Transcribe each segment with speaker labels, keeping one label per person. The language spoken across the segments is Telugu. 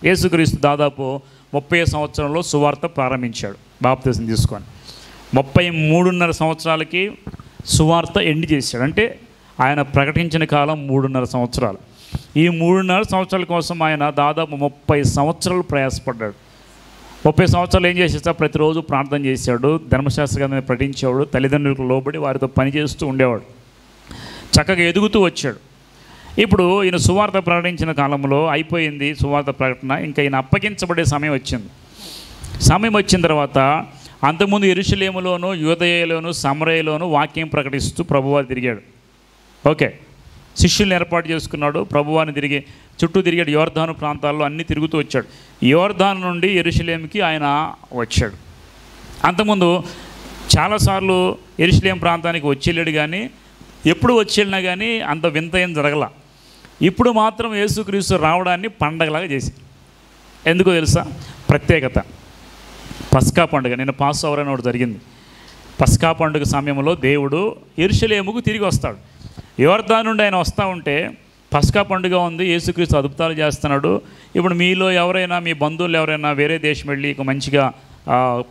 Speaker 1: యేసుక్రీస్తు దాదాపు 30 సంవత్సరంలో సువార్త ప్రారంభించాడు బాప్తిసం తీసుకొని. 33.5 సంవత్సరాలకి సువార్త ఎండ్ చేశాడు. అంటే ఆయన ప్రకటించిన కాలం 3.5 సంవత్సరాలు. ఈ 3.5 సంవత్సరాల కోసం ఆయన దాదాపు 30 సంవత్సరాలు ప్రయాసపడ్డాడు. 30 సంవత్సరాలు ఏం చేసేస్తాడు? ప్రతిరోజు ప్రార్థన చేశాడు, ధర్మశాస్త్ర గ్రంథాన్ని పఠించేవాడు, తల్లిదండ్రులకు లోబడి వారితో పనిచేస్తూ ఉండేవాడు, చక్కగా ఎదుగుతూ వచ్చాడు. ఇప్పుడు ఈయన సువార్త ప్రకటించిన కాలంలో అయిపోయింది సువార్త ప్రకటన, ఇంకా ఈయన అప్పగించబడే సమయం వచ్చింది. సమయం వచ్చిన తర్వాత అంతకుముందు యెరూషలేములోను, యూదయలోను, సమరయలోను వాక్యం ప్రకటిస్తూ ప్రభువారు తిరిగాడు. ఓకే, శిష్యుల్ని ఏర్పాటు చేసుకున్నాడు, ప్రభువారిని చుట్టూ తిరిగాడు. యోర్దాను ప్రాంతాల్లో అన్నీ తిరుగుతూ వచ్చాడు. యోర్దాను నుండి యెరూషలేముకి ఆయన వచ్చాడు. అంతకుముందు చాలాసార్లు యెరూషలేం ప్రాంతానికి వచ్చేళ్ళాడు, కానీ ఎప్పుడు వచ్చేళ్ళినా కానీ అంత వింత ఏం జరగల. ఇప్పుడు మాత్రం యేసుక్రీస్తు రావడాన్ని పండగలాగా చేశారు. ఎందుకో తెలుసా? ప్రత్యేకత. పస్కా పండుగ, నిన్న పాస్ ఓవర్ అని ఒకటి జరిగింది. పస్కా పండుగ సమయంలో దేవుడు యెరూషలేముకు తిరిగి వస్తాడు. యోర్దాను నుండి ఆయన వస్తూ ఉంటే పస్కా పండుగ ఉంది, యేసుక్రీస్తు అద్భుతాలు చేస్తున్నాడు. ఇప్పుడు మీలో ఎవరైనా, మీ బంధువులు ఎవరైనా వేరే దేశం వెళ్ళి ఒక మంచిగా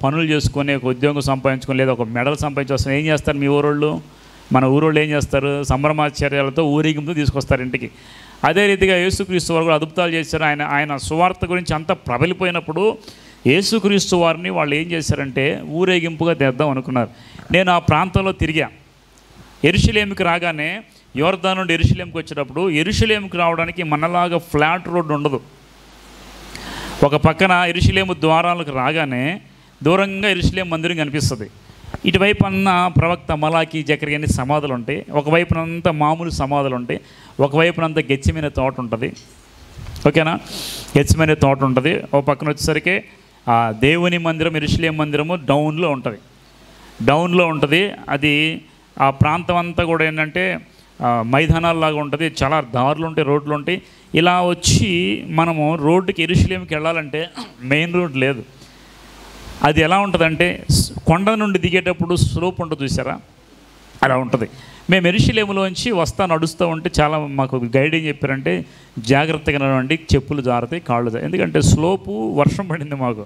Speaker 1: పనులు చేసుకొని, ఒక ఉద్యోగం సంపాదించుకొని, లేదా ఒక మెడల్ సంపాదించుకొని ఏం చేస్తారు? మీ ఊరోళ్ళు, మన ఊరోళ్ళు ఏం చేస్తారు? సంభ్రమాచర్యాలతో ఊరేగింపు తీసుకొస్తారు ఇంటికి. అదే రీతిగా యేసుక్రీస్తు వారు కూడా అద్భుతాలు చేశారు. ఆయన సువార్త గురించి అంతా ప్రబలిపోయినప్పుడు యేసుక్రీస్తు వారిని వాళ్ళు ఏం చేశారంటే ఊరేగింపుగా తెద్దాం అనుకున్నారు. నేను ఆ ప్రాంతంలో తిరిగా. యెరూషలేముకి రాగానే, యోర్దాను నుండి యెరూషలేముకి వచ్చేటప్పుడు, యెరూషలేముకి రావడానికి మనలాగా ఫ్లాట్ రోడ్డు ఉండదు. ఒక పక్కన యెరూషలేము ద్వారాలకు రాగానే దూరంగా యెరూషలేము మందిరం కనిపిస్తుంది. ఇటువైపు అన్న ప్రవక్త మలాకి, జకర్యా అన్ని సమాధులు ఉంటాయి. ఒకవైపునంతా మామూలు సమాధులు ఉంటాయి, ఒకవైపునంతా గెత్సేమనే తోట ఉంటుంది. ఓకేనా? గెత్సేమనే తోట ఉంటుంది. ఒక పక్కన వచ్చేసరికి దేవుని మందిరం, యెరూషలేం మందిరము డౌన్లో ఉంటుంది. అది ఆ ప్రాంతం అంతా కూడా ఏంటంటే మైదానాల్లాగా ఉంటుంది. చాలా దారులు ఉంటాయి, రోడ్లు ఉంటాయి. ఇలా వచ్చి మనము రోడ్డుకి యెరూషలేంకి వెళ్ళాలంటే మెయిన్ రోడ్ లేదు. అది ఎలా ఉంటుందంటే కొండ నుండి దిగేటప్పుడు స్లోప్ ఉంటుంది, చూసారా? అలా ఉంటుంది. మేము యెరూషలేములోంచి నడుస్తూ ఉంటే చాలా మాకు గైడ్ ఏం చెప్పారంటే, జాగ్రత్తగా నడవండి, చెప్పులు జారుతాయి, కాళ్ళు జారుతాయి. ఎందుకంటే స్లోపు, వర్షం పడింది మాకు.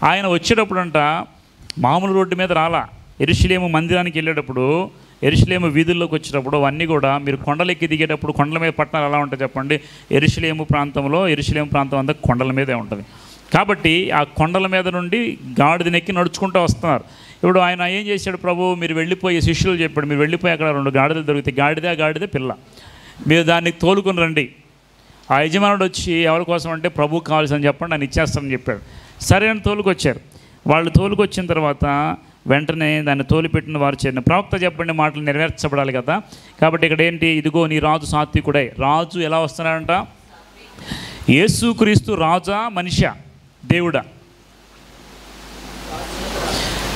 Speaker 1: ఆయన వచ్చేటప్పుడంట మామూలు రోడ్డు మీద రాలా. యెరూషలేము మందిరానికి వెళ్ళేటప్పుడు, యెరూషలేము వీధుల్లోకి వచ్చేటప్పుడు అవన్నీ కూడా మీరు కొండలెక్కి దిగేటప్పుడు, కొండల మీద పట్టణాలు ఎలా ఉంటాయి చెప్పండి? యెరూషలేము ప్రాంతం అంతా కొండల మీదే ఉంటుంది. కాబట్టి ఆ కొండల మీద నుండి గాడిదనెక్కి నడుచుకుంటూ వస్తున్నారు. ఇప్పుడు ఆయన ఏం చేశాడు? ప్రభు మీరు వెళ్ళిపోయి, శిష్యులు చెప్పాడు, మీరు వెళ్ళిపోయి అక్కడ 2 గాడిదలు దొరుకుతాయి, గాడిద పిల్ల, మీరు దాన్ని తోలుకొని రండి. ఆ యజమానుడు వచ్చి ఎవరి కోసం అంటే ప్రభుకు కావాల్సిందని చెప్పండి, ఆయన ఇచ్చేస్తానని చెప్పాడు. సరే అని తోలుకొచ్చారు. వాళ్ళు తోలుకొచ్చిన తర్వాత వెంటనే దాన్ని తోలిపెట్టిన వారు చేరిన ప్రవక్త చెప్పండి మాటలు నెరవేర్చబడాలి కదా. కాబట్టి ఇక్కడ ఏంటి? ఇదిగో నీ రాజు సాత్వికుడై. రాజు ఎలా వస్తున్నాడంట? యేసుక్రీస్తు రాజా, మనిషా, దేవుడా?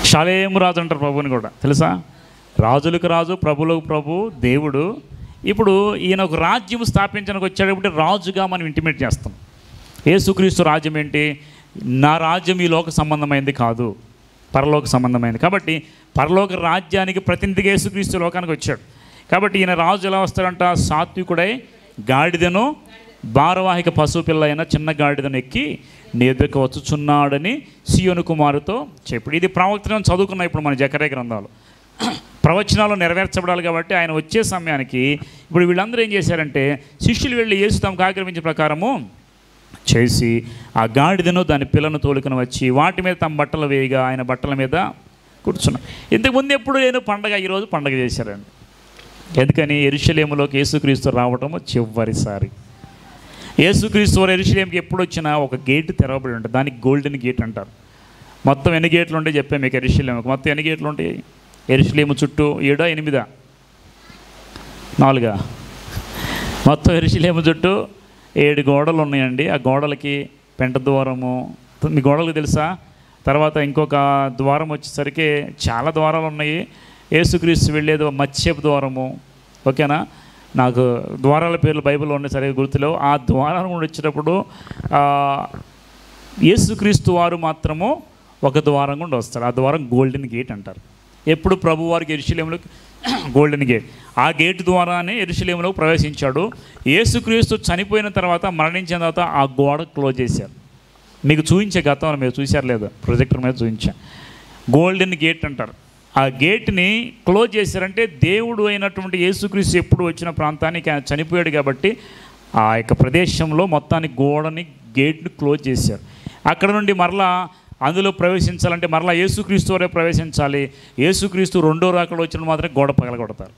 Speaker 1: షాలేము రాజు అంటారు ప్రభుని కూడా, తెలుసా? రాజులకు రాజు, ప్రభులకు ప్రభు, దేవుడు. ఇప్పుడు ఈయన ఒక రాజ్యం స్థాపించడానికి వచ్చేటప్పుడు రాజుగా మనం ఇంటిమేట్ చేస్తాం. యేసుక్రీస్తు రాజ్యం ఏంటి? నా రాజ్యం ఈ లోక సంబంధమైంది కాదు, పరలోక సంబంధమైంది. కాబట్టి పరలోక రాజ్యానికి ప్రతినిధిగా యేసుక్రీస్తు లోకానికి వచ్చాడు. కాబట్టి ఈయన రాజు ఎలా వస్తాడంట? సాత్వికుడై గాడిదను, భారవాహిక పశువు పిల్ల అయిన చిన్న గాడిదను ఎక్కి నీ ఎదురుకు వచ్చుచున్నాడని సీయోను కుమారుతో చెప్పాడు. ఇది ప్రవచనం చదువుకున్నాం ఇప్పుడు మన జకర్యా గ్రంథాలు. ప్రవచనాలు నెరవేర్చబడాలి కాబట్టి ఆయన వచ్చే సమయానికి ఇప్పుడు వీళ్ళందరూ ఏం చేశారంటే, శిష్యులు వెళ్ళి యేసు తమకు ఆక్రమించిన ప్రకారము చేసి ఆ గాడిదను దాని పిల్లను తోలుకుని వచ్చి వాటి మీద తమ బట్టలు వేయగా ఆయన బట్టల మీద కూర్చున్నాడు. ఇంతకుముందు ఎప్పుడు నేను పండగ, ఈరోజు పండగ చేశారండి. ఎందుకని? యెరూషలేములోకి యేసుక్రీస్తు రావటము చివరిసారి. యేసుక్రీస్తు వారు యెరూషలేంకి ఎప్పుడు వచ్చినా ఒక గేటు తెరవబడి ఉంటుంది, దానికి గోల్డెన్ గేట్ అంటారు. మొత్తం ఎన్ని గేట్లు ఉంటాయి చెప్పాను మీకు యెరూషలేముకి? మొత్తం ఎన్ని గేట్లు ఉంటాయి యెరూషలేము చుట్టూ? 7, 8, 4? మొత్తం యెరూషలేము చుట్టూ 7 గోడలు ఉన్నాయండి. ఆ గోడలకి పెంట ద్వారము, మీ గోడలకు తెలుసా? తర్వాత ఇంకొక ద్వారం వచ్చేసరికి చాలా ద్వారాలు ఉన్నాయి. యేసుక్రీస్తు వెళ్ళేది మత్స్యపు ద్వారము. ఓకేనా? నాకు ద్వారాల పేర్లు బైబిల్లో ఉన్నాయి, సరిగ్గా గుర్తులేవు. ఆ ద్వారం కూడా వచ్చేటప్పుడు యేసుక్రీస్తు వారు మాత్రము ఒక ద్వారం కూడా వస్తారు. ఆ ద్వారం గోల్డెన్ గేట్ అంటారు. ఎప్పుడు ప్రభు వారికి యెరూషలేములోకి గోల్డెన్ గేట్. ఆ గేట్ ద్వారానే యెరూషలేములో ప్రవేశించాడు. యేసుక్రీస్తు చనిపోయిన తర్వాత, మరణించిన తర్వాత ఆ గోడ క్లోజ్ చేశారు. మీకు చూపించే గతంలో మీరు చూశారు లేదా, ప్రొజెక్టర్ మీద చూపించా. గోల్డెన్ గేట్ అంటారు. ఆ గేట్ని క్లోజ్ చేశారంటే దేవుడు అయినటువంటి యేసుక్రీస్తు ఎప్పుడు వచ్చిన ప్రాంతానికి ఆయన చనిపోయాడు కాబట్టి ఆ యొక్క ప్రదేశంలో మొత్తానికి గోడని, గేట్ని క్లోజ్ చేశారు. అక్కడ నుండి మరలా అందులో ప్రవేశించాలంటే మరలా యేసుక్రీస్తు వరే ప్రవేశించాలి. యేసుక్రీస్తు రెండో రాకడ వచ్చిన మాత్రం గోడ పగలగొడతారు.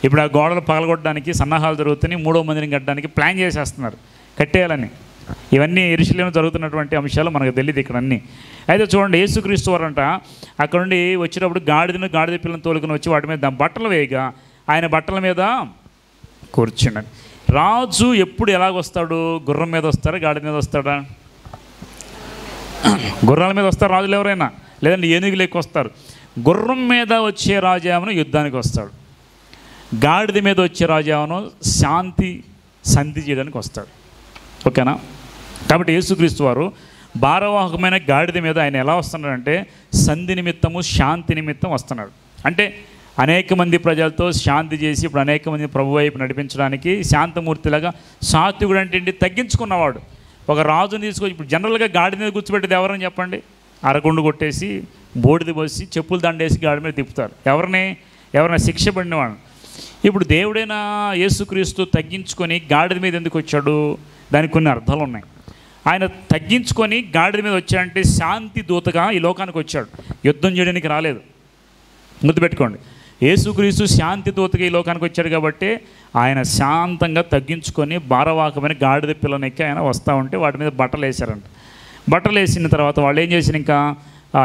Speaker 1: ఇప్పుడు ఆ గోడలు పగలగొట్టడానికి సన్నాహాలు జరుగుతున్నాయి. మూడో మందిని కట్టడానికి ప్లాన్ చేసేస్తున్నారు, కట్టేయాలని. ఇవన్నీ యెరూషలేములో జరుగుతున్నటువంటి అంశాలు మనకు తెలియదు ఇక్కడ అన్నీ. అయితే చూడండి, యేసుక్రీస్తు వారంట అక్కడ నుండి వచ్చేటప్పుడు గాడిద పిల్లని తోలుకుని వచ్చి వాటి మీద బట్టలు వేయగా ఆయన బట్టల మీద కూర్చున్నాడు. రాజు ఎప్పుడు ఎలాగొస్తాడు? గుర్రం మీద వస్తాడా, గాడిద మీద వస్తాడా? గుర్రాల మీద వస్తారు రాజులు ఎవరైనా, లేదంటే ఏనుగులు ఎక్కువ వస్తారు. గుర్రం మీద వచ్చే రాజాను యుద్ధానికి వస్తాడు. గాడిద మీద వచ్చే రాజాను శాంతి సంధి చేయడానికి వస్తాడు. ఓకేనా? కాబట్టి యేసుక్రీస్తు వారు భారవాహకమైన గాడిద మీద ఆయన ఎలా వస్తున్నాడంటే సంధి నిమిత్తము, శాంతి నిమిత్తం వస్తున్నాడు. అంటే అనేక మంది ప్రజలతో శాంతి చేసి ఇప్పుడు అనేక మంది ప్రభు వైపు నడిపించడానికి శాంతమూర్తిలాగా. సాత్వికుడు అంటే ఏంటి? తగ్గించుకున్నవాడు. ఒక రాజుని తీసుకొచ్చి ఇప్పుడు జనరల్గా గాడి మీద కూర్చోబెట్టేది ఎవరని చెప్పండి? అరగుండు కొట్టేసి, బోడిది పోసి, చెప్పులు దండేసి గాడి మీద తిప్పుతారు. ఎవరైనా శిక్ష పడినవాడు. ఇప్పుడు దేవుడైనా యేసుక్రీస్తు తగ్గించుకొని గాడిద మీద ఎందుకు వచ్చాడు? దానికి కొన్ని అర్థాలు ఉన్నాయి. ఆయన తగ్గించుకొని గాడిద మీద వచ్చాడంటే శాంతి దూతగా ఈ లోకానికి వచ్చాడు, యుద్ధం చేయడానికి రాలేదు. గుర్తుపెట్టుకోండి, యేసుక్రీస్తు శాంతి దూతగా ఈ లోకానికి వచ్చాడు కాబట్టి ఆయన శాంతంగా తగ్గించుకొని భారవాహకమైన గాడిద పిల్లని ఎక్కి ఆయన వస్తూ ఉంటే వాటి మీద బట్టలు వేశారంట. బట్టలు వేసిన తర్వాత వాళ్ళు ఏం చేసిన, ఇంకా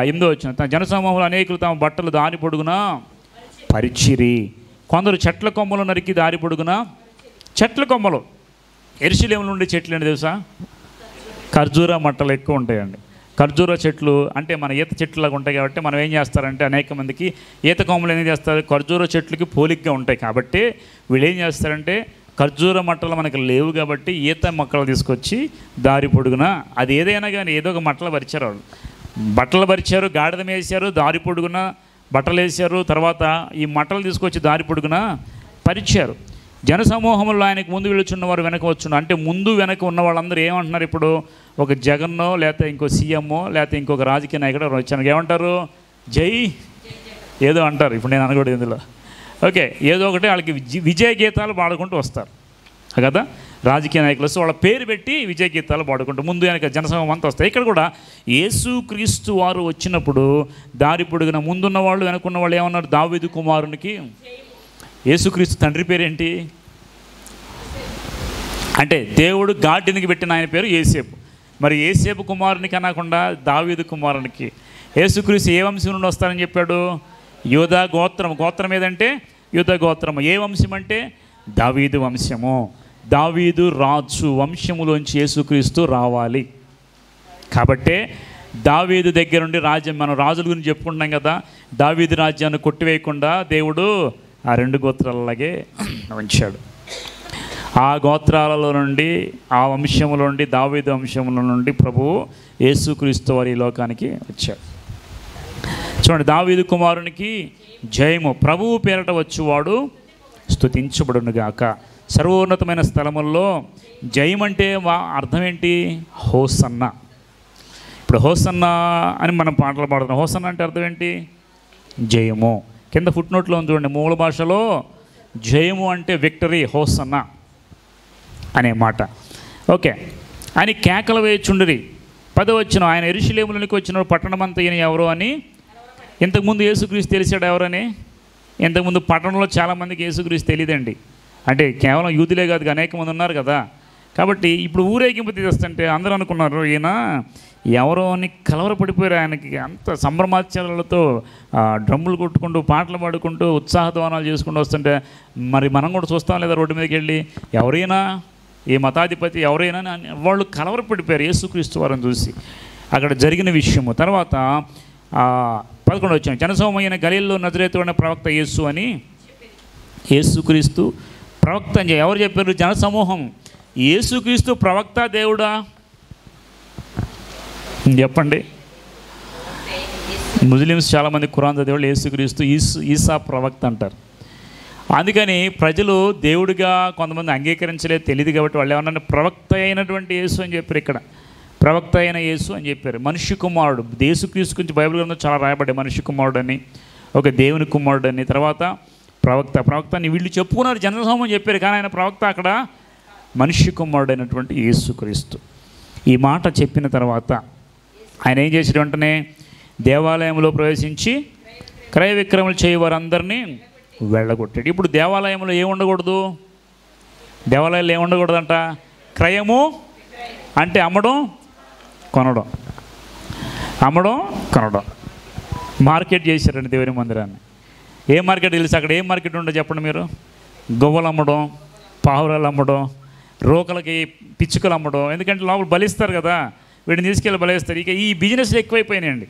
Speaker 1: 8వ వచనం, తన జనసమూహంలో అనేకులు తమ బట్టలు దారి పొడుగున పరిచిరి. కొందరు చెట్ల కొమ్మలు నరికి దారి పొడుగున, చెట్ల కొమ్మలు యెరూషలేములో ఉండే చెట్లు ఏంటి తెలుసా? ఖర్జూర మట్టలు ఎక్కువ ఉంటాయండి. ఖర్జూర చెట్లు అంటే మన ఈత చెట్లులాగా ఉంటాయి కాబట్టి మనం ఏం చేస్తారంటే అనేక మందికి ఈత కొమ్మలు ఏం చేస్తారు, ఖర్జూర చెట్లకి పోలికగా ఉంటాయి కాబట్టి వీళ్ళు ఏం చేస్తారంటే ఖర్జూర మట్టలు మనకు లేవు కాబట్టి ఈత మొక్కలు తీసుకొచ్చి దారి పొడుగున, అది ఏదైనా కానీ ఏదో ఒక మట్టలు పరిచారు. వాళ్ళు బట్టలు పరిచారు, గాడిద వేసారు, దారి పొడుగున బట్టలు వేసారు. తర్వాత ఈ మట్టలు తీసుకొచ్చి దారి పొడుగున పరిచారు. జనసమూహంలో ఆయనకు ముందు వెళుచున్నవారు వెనక వచ్చున్నారు. అంటే ముందు వెనక ఉన్న వాళ్ళందరూ ఏమంటున్నారు? ఇప్పుడు ఒక జగన్నో లేకపోతే ఇంకో సీఎంఓ లేకపోతే ఇంకొక రాజకీయ నాయకుడు వచ్చాను ఏమంటారు? జై ఏదో అంటారు. ఇప్పుడు నేను అనకూడదు ఇందులో. ఓకే, ఏదో ఒకటి వాళ్ళకి విజయ గీతాలు పాడుకుంటూ వస్తారు కదా రాజకీయ నాయకులు. వస్తే వాళ్ళ పేరు పెట్టి విజయ గీతాలు పాడుకుంటూ ముందు వెనక జనసమూహం అంతా వస్తాయి. ఇక్కడ కూడా యేసుక్రీస్తు వారు వచ్చినప్పుడు దారి పొడుగున ముందున్న వాళ్ళు వెనకున్న వాళ్ళు ఏమన్నారు? దావీదు కుమారునికి. యేసుక్రీస్తు తండ్రి పేరేంటి అంటే దేవుడు గాడిదకి పెట్టిన ఆయన పేరు యేసేపు. మరి యేసేపు కుమారునికి అనకుండా దావీదు కుమారునికి. యేసుక్రీస్తు ఏ వంశం నుండి వస్తారని చెప్పాడు? యూదా గోత్రం. గోత్రం ఏదంటే యూదా గోత్రము. ఏ వంశం అంటే దావీదు వంశము. దావీదు రాజు వంశములోంచి యేసుక్రీస్తు రావాలి కాబట్టే దావీదు దగ్గర నుండి రాజ్యం, మనం రాజుల గురించి చెప్పుకుంటున్నాం కదా, దావీదు రాజ్యాన్ని కొట్టివేయకుండా దేవుడు ఆ 2 గోత్రాలలాగే ఉంచాడు. ఆ గోత్రాలలో నుండి, ఆ వంశముల నుండి, దావీదు వంశముల నుండి ప్రభువు యేసుక్రీస్తు వారి లోకానికి వచ్చాడు. చూడండి, దావీదు కుమారునికి జయము, ప్రభువు పేరట వచ్చువాడు స్తుతించబడునుగాక. సర్వోన్నతమైన స్థలముల్లో జయం అంటే అర్థం ఏంటి? హోసన్న. ఇప్పుడు హోసన్న అని మనం పాటలు పాడుతున్నాం. హోసన్న అంటే అర్థం ఏంటి? జయము. కింద ఫుట్ నోట్లో ఉంది చూడండి, మూల భాషలో జయము అంటే విక్టరీ, హోసన్న అనే మాట. ఓకే, అని కేకలు వేయుచుండిరి. 10వ వచనం, ఆయన యెరూషలేములోనికి వచ్చిన పట్టణమంతా ఈయన ఎవరు అని. ఇంతకుముందు యేసుక్రీస్తు తెలిసాడు ఎవరని? ఇంతకుముందు పట్టణంలో చాలామందికి యేసుక్రీస్తు తెలియదండి. అంటే కేవలం యూదులే కాదు, అనేక మంది ఉన్నారు కదా. కాబట్టి ఇప్పుడు ఊరేగింపు తీస్తుంటే అందరూ అనుకున్నారు ఈయన ఎవరో అని కలవరపడిపోయారు. ఆయనకి అంత సంభ్రమాచారాలతో డ్రమ్ములు కొట్టుకుంటూ, పాటలు పాడుకుంటూ, ఉత్సాహధ్వానాలు చేసుకుంటూ వస్తుంటే మరి మనం కూడా చూస్తాం లేదా రోడ్డు మీదకి వెళ్ళి ఎవరైనా ఏ మతాధిపతి ఎవరైనా వాళ్ళు కలవరపడిపోయారు యేసుక్రీస్తు వారిని చూసి. అక్కడ జరిగిన విషయము. తర్వాత 11వ వచనం, జనసమూహమైన గలీల్లో నజరేతు అనే ప్రవక్త యేసు అని. యేసుక్రీస్తు ప్రవక్త అని ఎవరు చెప్పారు? జనసమూహం. యేసుక్రీస్తు ప్రవక్త దేవుడా చెప్పండి? ముస్లిమ్స్ చాలామంది ఖురాన్ చదివేవాళ్ళు యేసుక్రీస్తు ఈసా ప్రవక్త అంటారు. అందుకని ప్రజలు దేవుడిగా కొంతమంది అంగీకరించలేదు, తెలియదు కాబట్టి వాళ్ళు ఏమన్నా ప్రవక్త అయినటువంటి యేసు అని చెప్పారు. ఇక్కడ ప్రవక్త అయిన యేసు అని చెప్పారు. మనిషి కుమారుడు, యేసుక్రీస్తు గురించి బైబిల్ గ్రంథంలో చాలా రాయబడ్డాయి. మనిషి కుమారుడు అని, ఒక దేవుని కుమారుడు అని, తర్వాత ప్రవక్త అని వీళ్ళు చెప్పుకున్నారు, జనసమూహం చెప్పారు. కానీ ఆయన ప్రవక్త అక్కడ మనిషి కుమారుడు అయినటువంటి యేసుక్రీస్తు. ఈ మాట చెప్పిన తర్వాత ఆయన ఏం చేసిన వెంటనే దేవాలయంలో ప్రవేశించి క్రయ విక్రయములు చేయవారందరినీ వెళ్ళగొట్టాడు. ఇప్పుడు దేవాలయంలో ఏముండకూడదు? దేవాలయాల్లో ఏముండకూడదంట? క్రయము అంటే అమ్మడం కొనడం, అమ్మడం కొనడం. మార్కెట్ చేశారండి దేవుని మందిరాన్ని. ఏ మార్కెట్ తెలుసు? అక్కడ ఏ మార్కెట్ ఉండో చెప్పండి మీరు? గొవ్వలు అమ్మడం, పావురాలు అమ్మడం, రోకలకి పిచ్చుకలు అమ్మడం. ఎందుకంటే లోపల బలిస్తారు కదా, వీడిని తీసుకెళ్ళి బలిస్తారు. ఇక ఈ బిజినెస్లు ఎక్కువైపోయినాయండి.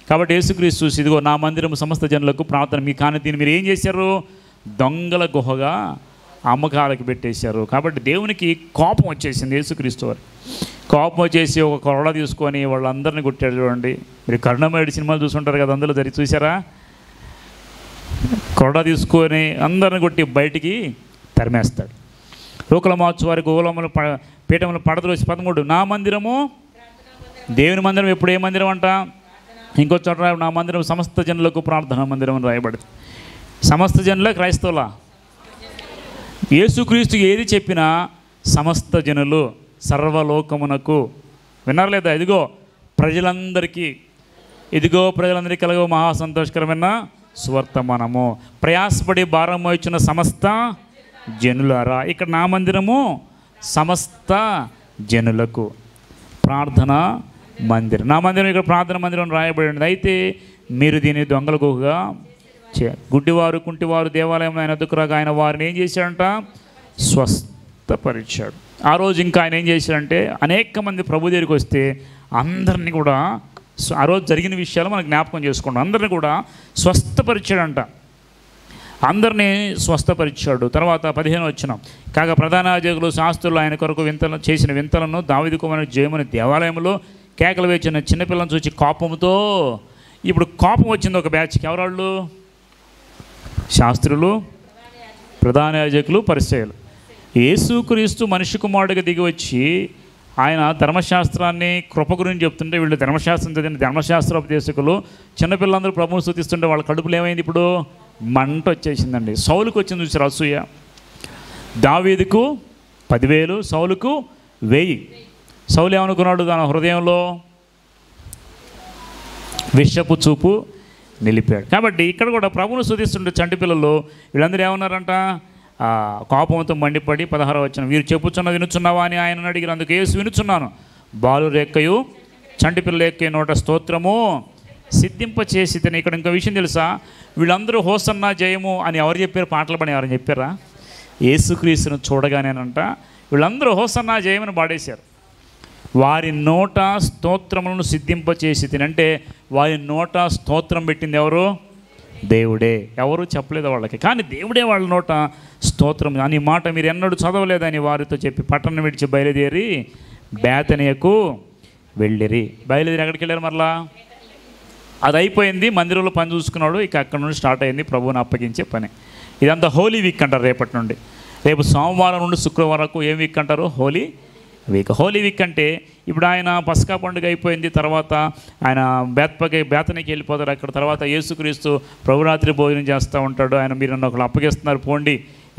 Speaker 1: కాబట్టి యేసుక్రీస్తు చూసి, ఇదిగో నా మందిరం సమస్త జనులకు ప్రార్థన మీ కానీ దీన్ని మీరు ఏం చేశారు? దొంగల గుహగా అమ్మకాలకు పెట్టేశారు. కాబట్టి దేవునికి కోపం వచ్చేసింది. యేసుక్రీస్తు వారు కోపం వచ్చేసి ఒక కొరడ తీసుకొని వాళ్ళందరినీ కొట్టాడు. చూడండి, మీరు కరుణమయుడు సినిమాలు చూసుంటారు కదా, అందులో చూసారా? కొరడ తీసుకొని అందరిని కొట్టి బయటికి తరిమేస్తాడు. రోకల మార్చు వారి గోలములు పీఠములు పడద్రోసి 13 నా మందిరము దేవుని మందిరం. ఎప్పుడు ఏ మందిరం అంట? ఇంకో చోట నా మందిరం సమస్త జనులకు ప్రార్థనా మందిరం అని రాయబడింది. సమస్త జనుల క్రైస్తవుల యేసుక్రీస్తు ఏది చెప్పినా సమస్త జనులు, సర్వలోకమునకు. విన్నారు లేదా? ఇదిగో ప్రజలందరికీ కలగో మహా సంతోషకరమైన సువర్తమానము, ప్రయాసపడి భారం మోయిచున్న సమస్త జనులారా. ఇక్కడ నా మందిరము సమస్త జనులకు ప్రార్థన మందిరం. నా మందిరం ఇక్కడ ప్రార్థన మందిరం రాయబడి ఉంది. అయితే మీరు దీన్ని దొంగల గుహగా గుడ్డివారు కుంటివారు దేవాలయంలో ఆయన ఎదుకు రాగా ఆయన వారిని ఏం చేశాడంట? స్వస్థపరిచాడు. ఆ రోజు ఇంకా ఆయన ఏం చేశాడంటే అనేక మంది ప్రభు దగ్గరికి వస్తే అందరినీ కూడా, ఆ రోజు జరిగిన విషయాలు మనం జ్ఞాపకం చేసుకుంటాం, అందరినీ కూడా స్వస్థపరిచాడంట. అందరినీ స్వస్థపరిచాడు. తర్వాత 15 వచనం, కాగా ప్రధాన యాజకులు శాస్త్రులు ఆయన కొరకు చేసిన వింతలను దావీదు కుమారుని జయమని దేవాలయంలో కేకలు వేచిన చిన్నపిల్లని చూసి కోపంతో, ఇప్పుడు కోపం వచ్చింది ఒక బ్యాచ్కి. ఎవరాళ్ళు? శాస్త్రులు, ప్రధాన యాజకులు, పరిసయ్యులు. యేసుక్రీస్తు మనిషి కుమారుడిగా దిగి వచ్చి ఆయన ధర్మశాస్త్రాన్ని కృప గురించి చెప్తుంటే వీళ్ళు ధర్మశాస్త్రం చదివిన ధర్మశాస్త్రోపదేశకులు చిన్నపిల్లలందరూ ప్రభువును స్తుతిస్తుంటే వాళ్ళ కడుపులో ఏమైంది? ఇప్పుడు మంట వచ్చేసిందండి. సౌలుకు వచ్చింది చూసారు అసూయ. దావీదుకు 10,000, సౌలుకు 1000. సౌలు ఏమనుకున్నాడు? తన హృదయంలో విషపు చూపు నిలిపాడు. కాబట్టి ఇక్కడ కూడా ప్రభువును స్తుతిస్తుంటే చంటి పిల్లలు వీళ్ళందరూ ఏమన్నారంట? కోపంతో మండిపడి 16వ వచనం, వీరు చెప్పుచున్నది వినుచున్నావా అని ఆయన అడిగిన. అందుకు యేసు, వినుచున్నాను. బాలు రేక్కయు చంటి పిల్లలు ఎక్కే నోట స్తోత్రము సిద్ధింపచేసి తిని. ఇక్కడ ఇంకో విషయం తెలుసా? వీళ్ళందరూ హోసన్నా జయము అని ఎవరు చెప్పారు? పాటలు పని ఎవరని చెప్పారా? యేసుక్రీస్తును చూడగానేనంట వీళ్ళందరూ హోసన్నా జయమని పాడేశారు. వారి నోట స్తోత్రములను సిద్ధింపచేసి తిని అంటే వారి నోట స్తోత్రం పెట్టింది ఎవరు? దేవుడే. ఎవరు చెప్పలేదు వాళ్ళకి, కానీ దేవుడే వాళ్ళ నోట స్తోత్రం అని మాట మీరు ఎన్నడూ చదవలేదని వారితో చెప్పి పట్టణం విడిచి బయలుదేరి బేతనియకు వెళ్ళిరి. బయలుదేరి ఎక్కడికి వెళ్ళారు? మరలా అది అయిపోయింది, మందిరంలో పని చూసుకున్నాడు. ఇక అక్కడ నుండి స్టార్ట్ అయింది ప్రభువుని అప్పగించే పని. ఇదంతా హోలీ వీక్ అంటారు. రేపటి నుండి, రేపు సోమవారం నుండి శుక్రవారం వరకు ఏం వీక్ అంటారు? హోలీ వీక్. హోలీ వీక్ అంటే ఇప్పుడు ఆయన పస్కా పండుగ అయిపోయింది, తర్వాత ఆయన బేతనికి వెళ్ళిపోతారు. అక్కడ తర్వాత యేసుక్రీస్తు ప్రభురాత్రి భోజనం చేస్తూ ఉంటాడు. ఆయన మీరు నన్ను ఒకళ్ళు అప్పగిస్తున్నారు, పోండి,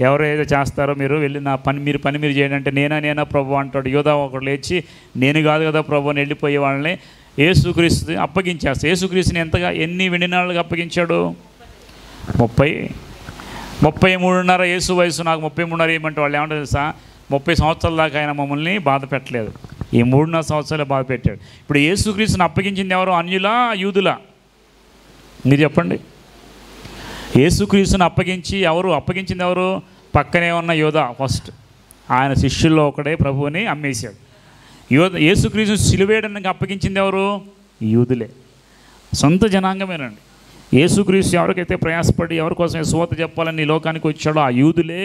Speaker 1: ఎవరైతే చేస్తారో మీరు వెళ్ళి నా పని మీరు చేయండి అంటే నేనా ప్రభు అంటాడు. యోధా ఒకడు లేచి నేను కాదు కదా ప్రభు అని వెళ్ళిపోయే వాళ్ళని యేసుక్రీస్తు అప్పగించేస్తాడు. యేసుక్రీస్తుని ఎన్ని వెండినాళ్ళకి అప్పగించాడు? 33.5 యేసు వయసు, నాకు 33.5 ఏమంటే వాళ్ళు ఏమంటారు తెలుసా? 30 సంవత్సరాల దాకా ఆయన మమ్మల్ని బాధ పెట్టలేదు, ఈ 3.5 సంవత్సరాలే బాధ పెట్టాడు. ఇప్పుడు యేసుక్రీస్తుని అప్పగించింది ఎవరు? అన్యులా, యూదులా? మీరు చెప్పండి. యేసుక్రీస్తుని అప్పగించింది ఎవరు? పక్కనే ఉన్న యోధా ఫస్ట్. ఆయన శిష్యుల్లో ఒకడే ప్రభువుని అమ్మేశాడు. యేసుక్రీస్తుని సిలువేయడానికి అప్పగించింది ఎవరు? యూదులే, సొంత జనాంగమేనండి. యేసుక్రీస్తు ఎవరికైతే ప్రయాసపడి ఎవరి కోసం సువార్త చెప్పాలని ఈ లోకానికి వచ్చాడో ఆ యూదులే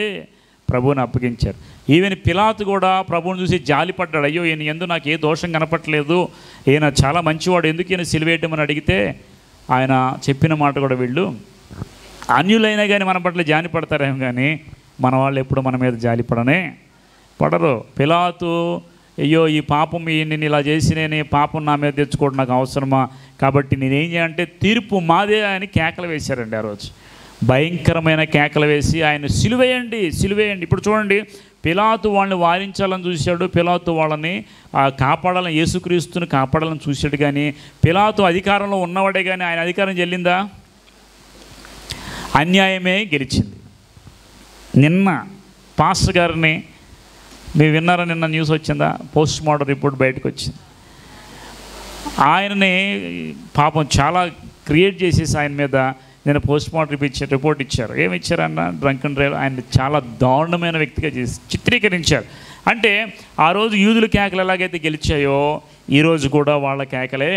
Speaker 1: ప్రభువుని అప్పగించారు. ఈవెన్ పిలాతు కూడా ప్రభువుని చూసి జాలిపడ్డాడు. అయ్యో ఈయన ఎందు నాకు ఏ దోషం కనపట్లేదు, ఈయన చాలా మంచివాడు, ఎందుకు ఈయన సిలువేయటమని అడిగితే ఆయన చెప్పిన మాట కూడా వీళ్ళు అన్యులైనా కానీ మన పట్ల జాలి పడతారేమో కానీ మన వాళ్ళు ఎప్పుడు మన మీద జాలి పడరు. పిలాతు అయ్యో ఈ పాపం నేను ఇలా చేసి నేను ఈ పాపం నా మీద తెచ్చుకోవడం నాకు అవసరమా, కాబట్టి నేనేం చేయాలంటే తీర్పు మాదే అని కేకలు వేశారండి. ఆ రోజు భయంకరమైన కేకలు వేసి ఆయన సిలువేయండి. ఇప్పుడు చూడండి, పిలాతు వాళ్ళని వారించాలని చూశాడు, పిలాతు వాళ్ళని కాపాడాలని, యేసుక్రీస్తుని కాపాడాలని చూశాడు. కానీ పిలాతు అధికారంలో ఉన్నవాడే కానీ ఆయన అధికారం చెల్లిందా? అన్యాయమే గెలిచింది. నిన్న పాస్టర్ గారిని మీరు విన్నారా? నిన్న న్యూస్ వచ్చిందా? పోస్ట్ మార్టం రిపోర్ట్ బయటకు వచ్చింది. ఆయనని పాపం చాలా క్రియేట్ చేసేసి ఆయన మీద నేను పోస్ట్ మార్టం రిపోర్ట్ ఇచ్చారు. ఏమి ఇచ్చారన్న? Drunk and drive. ఆయన చాలా దారుణమైన వ్యక్తిగా చేసి చిత్రీకరించారు. అంటే ఆ రోజు యూదుల కేకలు ఎలాగైతే గెలిచాయో ఈరోజు కూడా వాళ్ళ కేకలే,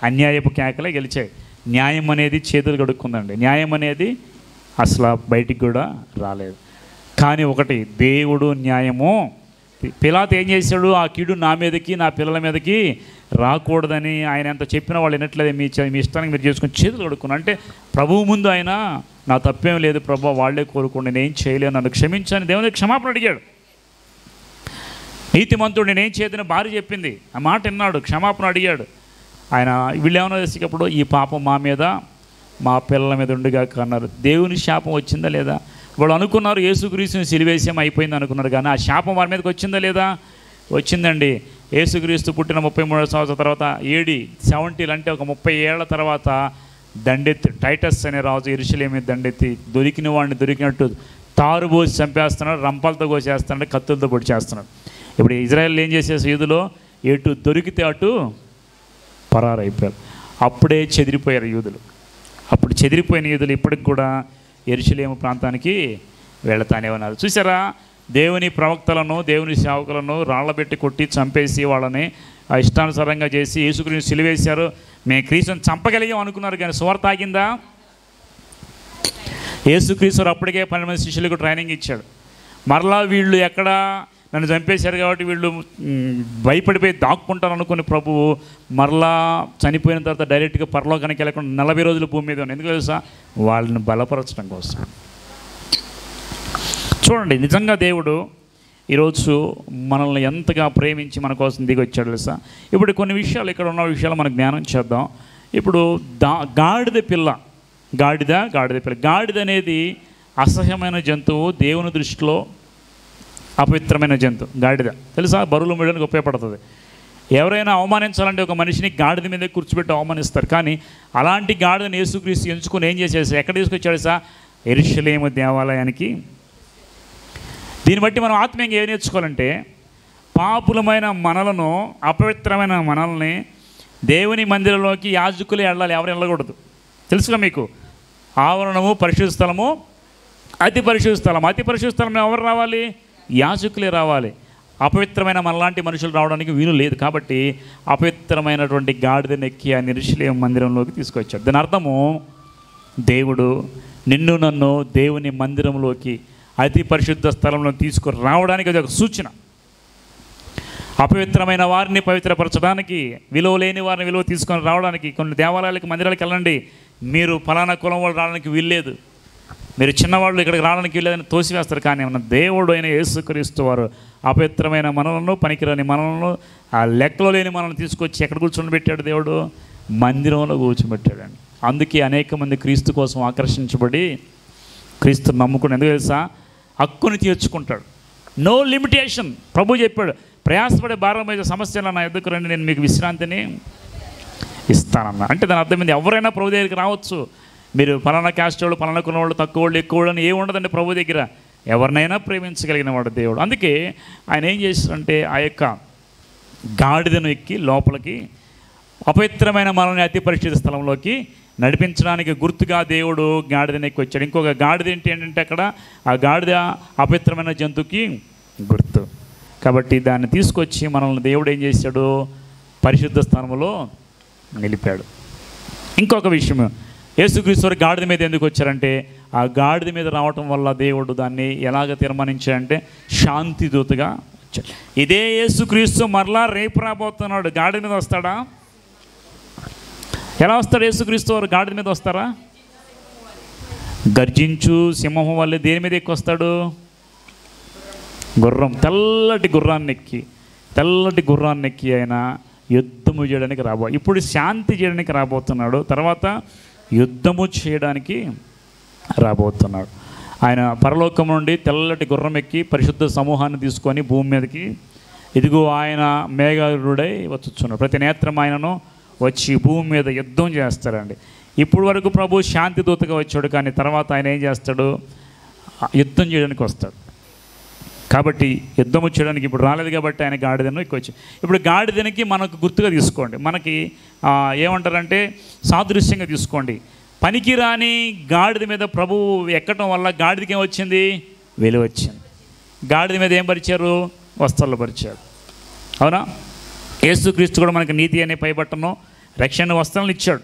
Speaker 1: అన్యాయపు కేకలే గెలిచాయి. న్యాయం అనేది చేతులు కడుక్కుందండి. న్యాయం అనేది అసలు బయటికి కూడా రాలేదు. కానీ ఒకటి, దేవుడు న్యాయము. పిలాతు ఏం చేశాడు? ఆ కీడు నా మీదకి నా పిల్లల మీదకి రాకూడదని ఆయన ఎంత చెప్పినా వాళ్ళు వినట్లేదు. మీ ఇష్టానికి మీరు చేసుకుని చేతులు కడుక్కున్నాను అంటే ప్రభువు ముందు ఆయన నా తప్పేం లేదు ప్రభు, వాళ్ళే కోరుకోండి, నేనేం చేయలేను, నన్ను క్షమించని దేవుని క్షమాపణ అడిగాడు. నీతిమంతుడు నేనేం చేయదని భార్య చెప్పింది, ఆ మాట విన్నాడు, క్షమాపణ అడిగాడు. ఆయన వీళ్ళు ఏమన్నా చేసేటప్పుడు ఈ పాపం మా మీద మా పిల్లల మీద ఉండిగా అన్నారు. దేవుని శాపం వచ్చిందా లేదా? వాళ్ళు అనుకున్నారు యేసుక్రీస్తుని సిలువేసేం అయిపోయింది అనుకున్నారు, కానీ ఆ శాపం వారి మీదకి వచ్చిందా లేదా? వచ్చిందండి. యేసుక్రీస్తు పుట్టిన 33 సంవత్సరాల తర్వాత AD 70 అంటే ఒక 30 ఏళ్ల తర్వాత దండెత్తి టైటస్ అనే రాజు యెరూషలేము మీద దండెత్తి దొరికిన వాడిని దొరికినట్టు తారుబోసి చంపేస్తున్నాడు, రంపాలతో కోసేస్తున్నాడు, కత్తులతో పొడి చేస్తున్నాడు. ఇప్పుడు ఇజ్రాయెల్ ఏం చేసేసి యూదులో ఎటు దొరికితే అటు పరారైపోయారు. అప్పుడే చెదిరిపోయారు యూదులు. అప్పుడు చెదిరిపోయిన యూదులు ఇప్పటికి కూడా యెరూషలేము ప్రాంతానికి వెళతానే ఉన్నారు. చూసారా? దేవుని ప్రవక్తలను, దేవుని సేవకులను రాళ్లబెట్టి కొట్టి చంపేసి వాళ్ళని ఇష్టానుసారంగా చేసి యేసుక్రీస్తుని సిలువేశారు. మేము క్రీస్తుని చంపగలిగాం అనుకున్నారు, కానీ సువార్త ఆగిందా? యేసుక్రీస్తు అప్పటికే 12 మంది శిష్యులకు ట్రైనింగ్ ఇచ్చాడు. మరలా వీళ్ళు ఎక్కడ నన్ను చంపేశారు కాబట్టి వీళ్ళు భయపడిపోయి దాక్కుంటారు అనుకుని ప్రభువు మరలా చనిపోయిన తర్వాత డైరెక్ట్గా పరలోకానికి వెళ్ళకుండా 40 రోజులు భూమి మీద ఉన్నాయి. ఎందుకు తెలుసా? వాళ్ళని బలపరచడం కోసం. చూడండి, నిజంగా దేవుడు ఈరోజు మనల్ని ఎంతగా ప్రేమించి మన కోసం దిగి వచ్చాడు తెలుసా? ఇప్పుడు కొన్ని విషయాలు, ఇక్కడ ఉన్న విషయాలు మనం జ్ఞానం చేద్దాం. ఇప్పుడు గాడిద పిల్ల, గాడిద అనేది అసహ్యమైన జంతువు, దేవుని దృష్టిలో అపవిత్రమైన జంతువు. గాడిద తెలుసా? బరువులు మోయడానికి ఉపయోగపడుతుంది. ఎవరైనా అవమానించాలంటే ఒక మనిషిని గాడిద మీద కూర్చోబెట్టి అవమానిస్తారు. కానీ అలాంటి గాడిదని యేసుక్రీస్తు ఎంచుకుని ఏం చేసేసి ఎక్కడ తీసుకొచ్చాడు సార్? యెరూషలేము దేవాలయానికి. దీన్ని బట్టి మనం ఆత్మీయంగా ఏం నేర్చుకోవాలంటే, పాపులమైన మనలను, అపవిత్రమైన మనల్ని దేవుని మందిరంలోకి యాజకులే వెళ్ళాలి, ఎవరు వెళ్ళకూడదు. తెలుసుగా మీకు? ఆవరణము, పరిశుద్ధ స్థలము, అతి పరిశుద్ధ స్థలం. అతి పరిశుద్ధ స్థలం ఎవరు రావాలి? యాజకులే రావాలి. అపవిత్రమైన మనలాంటి మనుషులు రావడానికి వీలు లేదు. కాబట్టి అపవిత్రమైనటువంటి గాడిదని ఎక్కి ఆ యెరూషలేము మందిరంలోకి తీసుకొచ్చాడు. దాని అర్థము, దేవుడు నిన్ను నన్ను దేవుని మందిరంలోకి, అతి పరిశుద్ధ స్థలంలో తీసుకొని రావడానికి అది ఒక సూచన. అపవిత్రమైన వారిని పవిత్రపరచడానికి, విలువ లేని వారిని విలువ తీసుకొని రావడానికి. కొన్ని దేవాలయాలకు, మందిరాలకు వెళ్ళండి, మీరు ఫలానా కులం వాళ్ళు రావడానికి వీల్లేదు, మీరు చిన్నవాళ్ళు ఇక్కడికి రావడానికి వీల్లేదని తోసివేస్తారు. కానీ మన దేవుడు అయిన యేసుక్రీస్తు వారు అపవిత్రమైన మనలను, పనికిరాని మనలను, ఆ లెక్కలో లేని మనల్ని తీసుకొచ్చి ఎక్కడ కూర్చోబెట్టాడు? దేవుడు మందిరంలో కూర్చోబెట్టాడండి. అందుకే అనేక మంది క్రీస్తు కోసం ఆకర్షించబడి క్రీస్తుని నమ్ముకుని, ఎందుకు తెలుసా? హక్కుని తీర్చుకుంటాడు. No limitation. ప్రభు చెప్పాడు, ప్రయాసపడే భారమైన సమస్యలు నా ఎదుకు రండి, నేను మీకు విశ్రాంతిని ఇస్తానన్నా. అంటే దాని అర్థమైంది, ఎవరైనా ప్రభు దగ్గరికి రావచ్చు. మీరు ఫలానా క్యాస్ట్ వాళ్ళు, ఫలానా కొన్న వాళ్ళు, తక్కువ వాళ్ళు, ఎక్కువ వాళ్ళు అని ఏమి ఉండదండి ప్రభు దగ్గర. ఎవరినైనా ప్రేమించగలిగిన వాడు దేవుడు. అందుకే ఆయన ఏం చేశారంటే, ఆ యొక్క గాడిదను ఎక్కి లోపలికి అపవిత్రమైన మనల్ని అతి పరిశుద్ధ స్థలంలోకి నడిపించడానికి గుర్తుగా దేవుడు గాడిదని ఎక్కి వచ్చాడు. ఇంకొక గాడిద ఏంటంటే అక్కడ ఆ గాడిద అపవిత్రమైన జంతువుకి గుర్తు. కాబట్టి దాన్ని తీసుకొచ్చి మనల్ని దేవుడు ఏం చేశాడు? పరిశుద్ధ స్థానంలో నిలిపాడు. ఇంకొక విషయం, యేసుక్రీస్తు గాడిద మీద ఎందుకు వచ్చారంటే, ఆ గాడిద మీద రావటం వల్ల దేవుడు దాన్ని ఎలాగ తీర్మానించాడంటే శాంతిదూతగా వచ్చాడు. ఇదే యేసుక్రీస్తు మరలా రేపు రాబోతున్నాడు. గాడిద మీద వస్తాడా? ఎలా వస్తాడు యేసుక్రీస్తు వారు? గాడిద మీద వస్తారా? గర్జించు సింహం వల్లే దేని మీద ఎక్కువ వస్తాడు? గుర్రం, తెల్లటి గుర్రాన్ని ఎక్కి ఆయన యుద్ధము చేయడానికి ఇప్పుడు శాంతి చేయడానికి రాబోతున్నాడు, తర్వాత యుద్ధము చేయడానికి రాబోతున్నాడు. ఆయన పరలోకం నుండి తెల్లటి గుర్రం ఎక్కి పరిశుద్ధ సమూహాన్ని తీసుకొని భూమి మీదకి, ఇదిగో ఆయన మేఘారుడై వచ్చుచున్నాడు. ప్రతి నేత్రం ఆయనను వచ్చి భూమి మీద యుద్ధం చేస్తాడండి. ఇప్పుడు వరకు ప్రభు శాంతి దూతగా వచ్చాడు, కానీ తర్వాత ఆయన ఏం చేస్తాడు? యుద్ధం చేయడానికి వస్తాడు. కాబట్టి యుద్ధము చేయడానికి ఇప్పుడు రాలేదు కాబట్టి ఆయన గాడిదను ఎక్కువ. ఇప్పుడు గాడిదనికి మనకు గుర్తుగా తీసుకోండి, మనకి ఏమంటారంటే సాదృశ్యంగా తీసుకోండి. పనికిరాని గాడిద మీద ప్రభు ఎక్కడం వల్ల గాడిదకి ఏం వచ్చింది? వెలుగు వచ్చింది. గాడిద మీద ఏం పరిచారు? వస్త్రాలు పరిచారు. అవునా? యేసుక్రీస్తు కూడా మనకి నీతి అనే పైబట్టను రక్షణ వస్త్రాలను ఇచ్చాడు.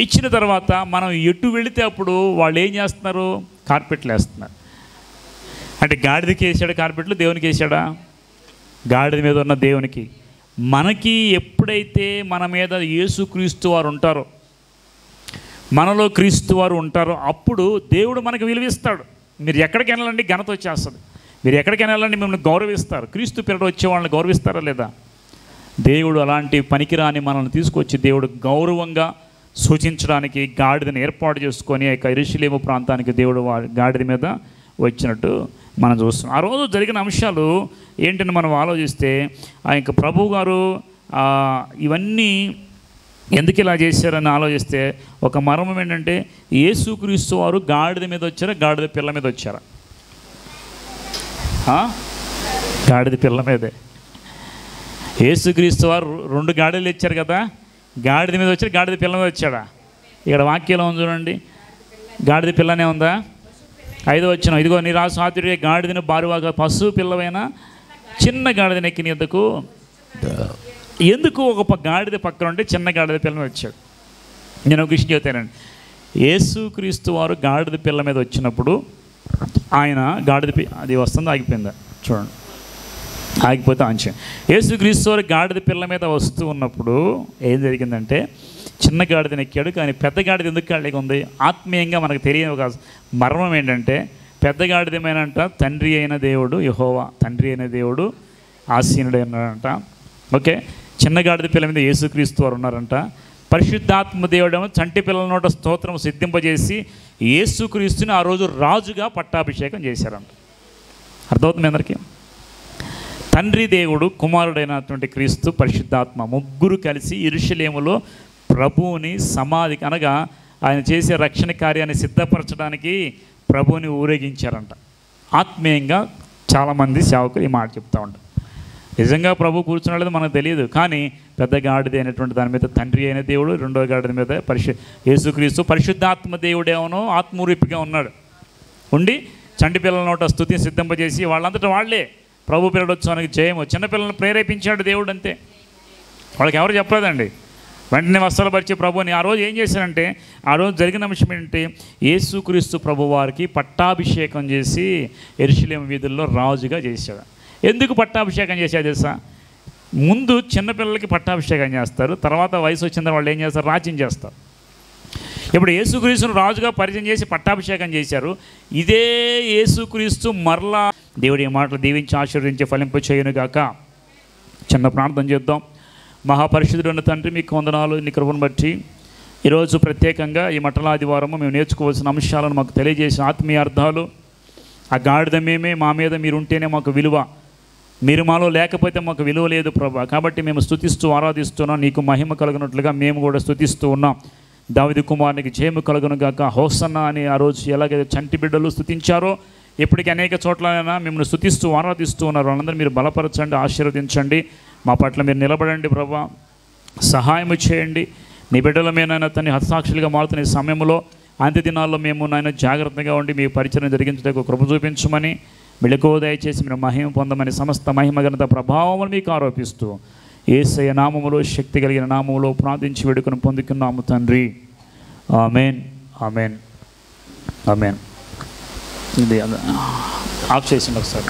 Speaker 1: ఇచ్చిన తర్వాత మనం ఎటు వెళితే అప్పుడు వాళ్ళు ఏం చేస్తున్నారు? కార్పెట్లు వేస్తున్నారు. అంటే గాడిదకి వేసాడు కార్పెట్లు, దేవునికి వేసాడా? గాడిద మీద ఉన్న దేవునికి. మనకి ఎప్పుడైతే మన మీద యేసుక్రీస్తు వారు ఉంటారో, మనలో క్రీస్తు వారు ఉంటారో, అప్పుడు దేవుడు మనకు విలువిస్తాడు. మీరు ఎక్కడికి వెళ్ళాలండి ఘనత వచ్చేస్తుంది. మీరు ఎక్కడికి వెళ్ళాలండి మిమ్మల్ని గౌరవిస్తారు. క్రీస్తు పేరిట వచ్చే వాళ్ళని గౌరవిస్తారా లేదా? దేవుడు అలాంటి పనికిరాని మనల్ని తీసుకొచ్చి దేవుడు గౌరవంగా సూచించడానికి గాడిదని ఏర్పాటు చేసుకొని ఆ యెరూషలేము ప్రాంతానికి దేవుడు గాడిద మీద వచ్చినట్టు మనం చూస్తున్నాం. ఆ రోజు జరిగిన అంశాలు ఏంటని మనం ఆలోచిస్తే, ఇంక ప్రభు గారు ఇవన్నీ ఎందుకు ఇలా చేశారని ఆలోచిస్తే ఒక మర్మం ఏంటంటే, యేసుక్రీస్తు వారు గాడిద మీద వచ్చారా, గాడిద పిల్ల మీద వచ్చారా? గాడిద పిల్ల మీదే. యేసుక్రీస్తు వారు 2 గాడిదలు ఇచ్చారు కదా, గాడిద మీద వచ్చారు, గాడిద పిల్ల మీద వచ్చాడా? ఇక్కడ వాక్యంలో ఉంది చూడండి, గాడిద పిల్లనే ఉందా? 5వ వచనం, ఇదిగో నిరాశాతుడే గాడిదను బారువాగా పశువు పిల్లవైన చిన్న గాడిదని ఎక్కి నీద్దకు. ఎందుకు ఒక గాడిద పక్కన ఉంటే చిన్న గాడిద పిల్ల మీద వచ్చాడు? నేను ఒక విషయం చెబుతానండి. యేసుక్రీస్తు వారు గాడిద పిల్ల మీద వచ్చినప్పుడు ఆయన అది వస్తుంది, ఆగిపోయిందా చూడండి, ఆగిపోతే ఆంచం. యేసుక్రీస్తు వారు గాడిద పిల్ల మీద వస్తూ ఉన్నప్పుడు ఏం జరిగిందంటే, చిన్న గాడిదని ఎక్కాడు, కానీ పెద్ద గాడిద ఎందుకు కాళ్ళకి ఉంది? ఆత్మీయంగా మనకు తెలియని ఒక మర్మం ఏంటంటే, పెద్ద గాడిదేమేనంట తండ్రి అయిన దేవుడు యెహోవా, తండ్రి అయిన దేవుడు ఆసీనుడైనాడంట. ఓకే, చిన్న గాడిద పిల్ల మీద యేసుక్రీస్తు వారు ఉన్నారంట. పరిశుద్ధాత్మ దేవుడేమో చంటి పిల్లల నోట స్తోత్రం సిద్ధింపజేసి యేసుక్రీస్తుని ఆ రోజు రాజుగా పట్టాభిషేకం చేశారంట. అర్థమవుతుంది అందరికీ? తండ్రి దేవుడు, కుమారుడైనటువంటి క్రీస్తు, పరిశుద్ధాత్మ ముగ్గురు కలిసి యెరూషలేములో ప్రభువుని సమాధికి, అనగా ఆయన చేసే రక్షణ కార్యాన్ని సిద్ధపరచడానికి ప్రభువుని ఊరేగించారంట. ఆత్మీయంగా చాలామంది సేవకులు ఈ మాట చెప్తూ ఉంటారు. నిజంగా ప్రభు కూర్చున్నది మనకు తెలియదు, కానీ పెద్ద గాడిద అయినటువంటి దాని మీద తండ్రి అయిన దేవుడు, 2వ గాడిద మీద యేసుక్రీస్తు, పరిశుద్ధాత్మ దేవుడేమో ఆత్మూరిపిగా ఉన్నాడు. ఉండి చంటి పిల్లల నోట స్తుతిని సిద్ధింపజేసి వాళ్ళంతటా వాళ్ళే ప్రభు పిల్లడొచ్చానికి జయము. చిన్నపిల్లలను ప్రేరేపించాడు దేవుడు, అంతే. వాళ్ళకి ఎవరు చెప్పలేదండి. వెంటనే వస్త్రాలు పరిచే ప్రభుని ఆ రోజు ఏం చేశారంటే, ఆ రోజు జరిగిన అంశం ఏంటంటే, యేసుక్రీస్తు ప్రభు వారికి పట్టాభిషేకం చేసి యెరూషలేము వీధుల్లో రాజుగా చేశాడు. ఎందుకు పట్టాభిషేకం చేశాడు తెలుసా? ముందు చిన్నపిల్లలకి పట్టాభిషేకం చేస్తారు, తర్వాత వయసు వచ్చిన వాళ్ళు ఏం చేస్తారు? రాజ్యం చేస్తారు. ఇప్పుడు యేసుక్రీస్తును రాజుగా పరిచయం చేసి పట్టాభిషేకం చేశారు. ఇదే యేసుక్రీస్తు మరలా దేవుడి మాటలు దీవించి ఆశీర్వదించి ఫలింప చేయనుగాక. చిన్న ప్రార్థన చేద్దాం. మహాపరిశుద్ధుడైన తండ్రి, మీకు వందనాలు. నీ కృపను బట్టి ఈరోజు ప్రత్యేకంగా ఈ మట్టలాదివారము మేము నేర్చుకోవాల్సిన అంశాలను మాకు తెలియజేసిన ఆత్మీయ అర్థాలు, ఆ గాడిద మేమే, మా మీద మీరు ఉంటేనే మాకు విలువ, మీరు మాలో లేకపోతే మాకు విలువ లేదు ప్రభా. కాబట్టి మేము స్తుతిస్తూ ఆరాధిస్తున్నాం. నీకు మహిమ కలుగునట్లుగా మేము కూడా స్తుతిస్తూ ఉన్నాం. దావీదు కుమారునికి జయము కలుగును గాక. హోసన్న అని ఆ రోజు ఎలాగైతే చంటి బిడ్డలు స్తుతించారో, ఇప్పటికీ అనేక చోట్లైనా మిమ్మల్ని స్తుతిస్తూ ఆరాధిస్తూ ఉన్నారు. వాళ్ళందరూ మీరు బలపరచండి, ఆశీర్వదించండి. మా పట్ల మీరు నిలబడండి ప్రభా, సహాయము చేయండి. నీ బిడ్డల మీద తన్ని హతసాక్షులుగా మారుతున్న ఈ సమయంలో, అంత్య దినాల్లో మేము నాయన జాగ్రత్తగా ఉండి మీ పరిచయం జరిగించడానికి కృప చూపించమని, మెళకువ దయచేసి మీరు మహిమ పొందమని, సమస్త మహిమ ఘనత ప్రభావములు మీకు ఆరోపిస్తూ యేసయ్య నామములో, శక్తి కలిగిన నామములో ప్రార్థించి వేడుకను పొందుకున్నాము తండ్రి. Amen, amen, amen. ఇది ఆఫ్ చేసింది ఒకసారి.